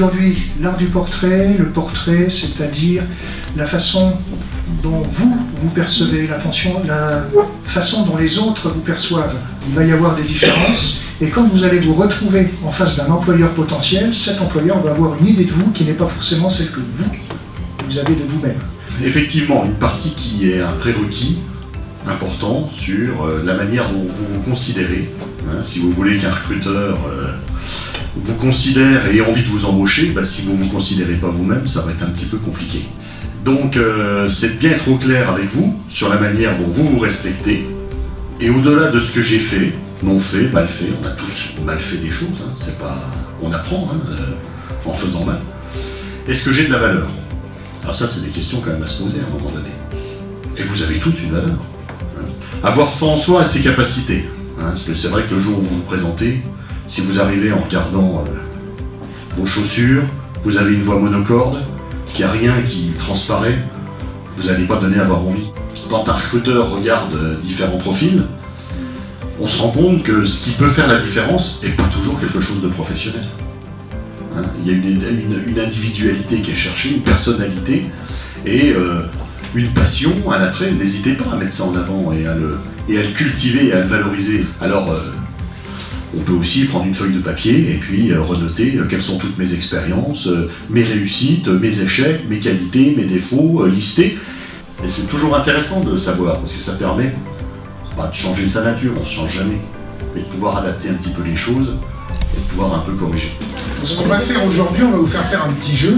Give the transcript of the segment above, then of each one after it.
aujourd'hui l'art du portrait, le portrait, c'est-à-dire la façon dont vous percevez, la façon dont les autres vous perçoivent. Il va y avoir des différences, et quand vous allez vous retrouver en face d'un employeur potentiel, cet employeur va avoir une idée de vous qui n'est pas forcément celle que vous avez de vous-même. Effectivement, une partie qui est un prérequis important sur la manière dont vous vous considérez. Si vous voulez qu'un recruteur vous considère et ait envie de vous embaucher, si vous ne vous considérez pas vous-même, ça va être un petit peu compliqué. Donc c'est de bien être au clair avec vous sur la manière dont vous vous respectez. Et au-delà de ce que j'ai fait, non fait, mal fait, on a tous mal fait des choses, c'est pas... on apprend en faisant mal. Est-ce que j'ai de la valeur? Alors ça, c'est des questions quand même à se poser à un moment donné. Et vous avez tous une valeur. Avoir foi en soi et ses capacités. Parce que c'est vrai que le jour où vous vous présentez, si vous arrivez en regardant vos chaussures, vous avez une voix monocorde, qu'il n'y a rien qui transparaît, vous n'allez pas donner à avoir envie. Quand un recruteur regarde différents profils, on se rend compte que ce qui peut faire la différence n'est pas toujours quelque chose de professionnel. Il y a une individualité qui est cherchée, une personnalité et une passion, un attrait. N'hésitez pas à mettre ça en avant et à le cultiver et à le valoriser. Alors, on peut aussi prendre une feuille de papier et puis renoter quelles sont toutes mes expériences, mes réussites, mes échecs, mes qualités, mes défauts, lister. Et c'est toujours intéressant de le savoir parce que ça permet pas de changer sa nature, on ne se change jamais, mais de pouvoir adapter un petit peu les choses et de pouvoir un peu corriger. Ce qu'on va faire aujourd'hui, on va vous faire un petit jeu.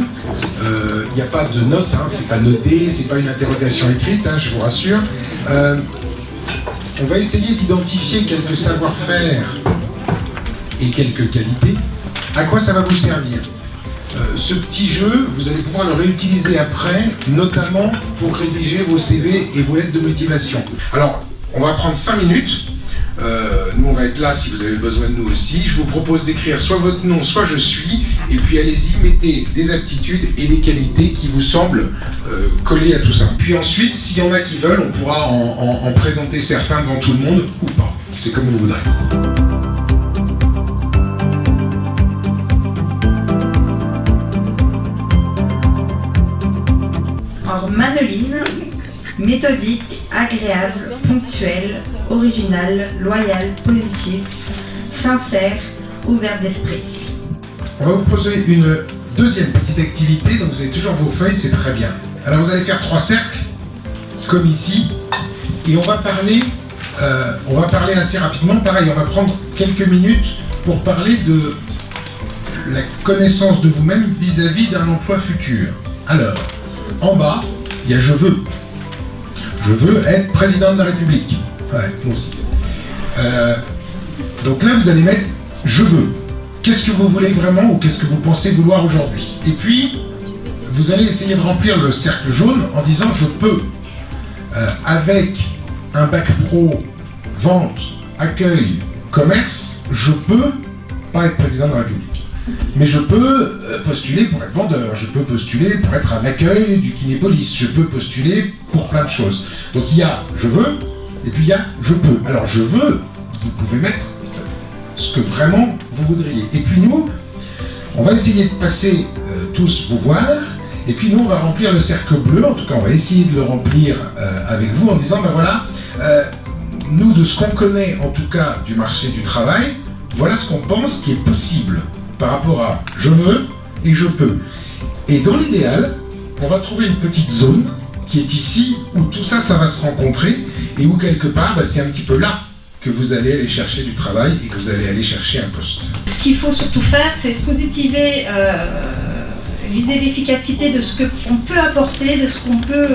Il n'y a pas de notes, c'est pas noté, c'est pas une interrogation écrite, je vous rassure. On va essayer d'identifier quelques savoir-faire et quelques qualités. À quoi ça va vous servir? Ce petit jeu, vous allez pouvoir le réutiliser après, notamment pour rédiger vos CV et vos lettres de motivation. Alors, on va prendre 5 minutes. Nous on va être là si vous avez besoin de nous aussi. Je vous propose d'écrire soit votre nom, soit je suis, et puis allez-y, mettez des aptitudes et des qualités qui vous semblent coller à tout ça. Puis ensuite, s'il y en a qui veulent, on pourra en présenter certains devant tout le monde ou pas. C'est comme vous voudrez. Alors Madeline, méthodique, agréable, ponctuelle, originale, loyale, positive, sincère, ouverte d'esprit. On va vous proposer une deuxième petite activité, donc vous avez toujours vos feuilles, c'est très bien. Alors vous allez faire 3 cercles, comme ici, et on va parler assez rapidement. Pareil, on va prendre quelques minutes pour parler de la connaissance de vous-même vis-à-vis d'un emploi futur. Alors, en bas, il y a « je veux ». Je veux être président de la République. Ouais, moi aussi. Donc là, vous allez mettre « je veux ». Qu'est-ce que vous voulez vraiment ou qu'est-ce que vous pensez vouloir aujourd'hui? Et puis, vous allez essayer de remplir le cercle jaune en disant « je peux ». Avec un bac pro, vente, accueil, commerce, je peux pas être président de la République. Mais je peux postuler pour être vendeur, je peux postuler pour être à l'accueil du Kinépolis, je peux postuler pour plein de choses. Donc il y a « je veux » et puis il y a « je peux ». Alors « je veux », vous pouvez mettre ce que vraiment vous voudriez. Et puis nous, on va essayer de passer tous vous voir, et puis nous on va remplir le cercle bleu, en tout cas on va essayer de le remplir avec vous en disant « ben voilà, nous de ce qu'on connaît en tout cas du marché du travail, voilà ce qu'on pense qui est possible. » Par rapport à « je veux » et « je peux ». Et dans l'idéal, on va trouver une petite zone qui est ici, où tout ça, ça va se rencontrer, et où quelque part, c'est un petit peu là que vous allez aller chercher du travail et que vous allez aller chercher un poste. Ce qu'il faut surtout faire, c'est se positiver, viser l'efficacité de ce qu'on peut apporter, de ce qu'on peut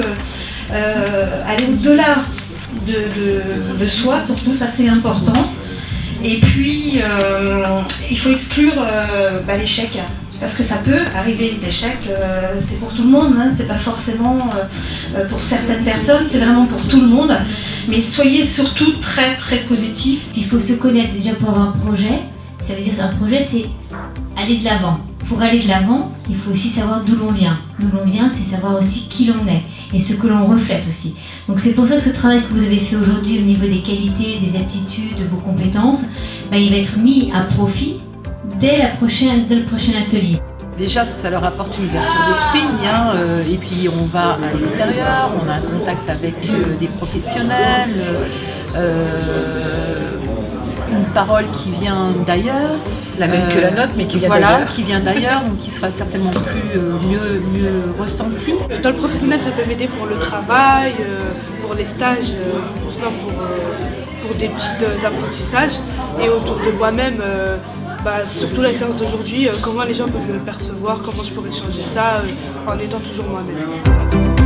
aller au-delà de soi, surtout ça c'est important. Et puis, il faut exclure l'échec, parce que ça peut arriver, l'échec, c'est pour tout le monde, c'est pas forcément pour certaines personnes, c'est vraiment pour tout le monde. Mais soyez surtout très très positif. Il faut se connaître déjà pour avoir un projet, ça veut dire qu'un projet c'est aller de l'avant. Pour aller de l'avant, il faut aussi savoir d'où l'on vient. D'où l'on vient, c'est savoir aussi qui l'on est et ce que l'on reflète aussi. Donc c'est pour ça que ce travail que vous avez fait aujourd'hui au niveau des qualités, des aptitudes, de vos compétences, il va être mis à profit dès le prochain atelier. Déjà, ça leur apporte une ouverture d'esprit, hein, et puis on va à l'extérieur, on a un contact avec des professionnels, une parole qui vient d'ailleurs. La même que la nôtre, mais qui vient voilà, d'ailleurs. qui vient d'ailleurs, donc qui sera certainement mieux ressentie. Dans le professionnel, ça peut m'aider pour le travail, pour les stages, ou sinon pour des petits apprentissages. Et autour de moi-même, surtout la séance d'aujourd'hui, comment les gens peuvent me percevoir, comment je pourrais changer ça en étant toujours moi-même.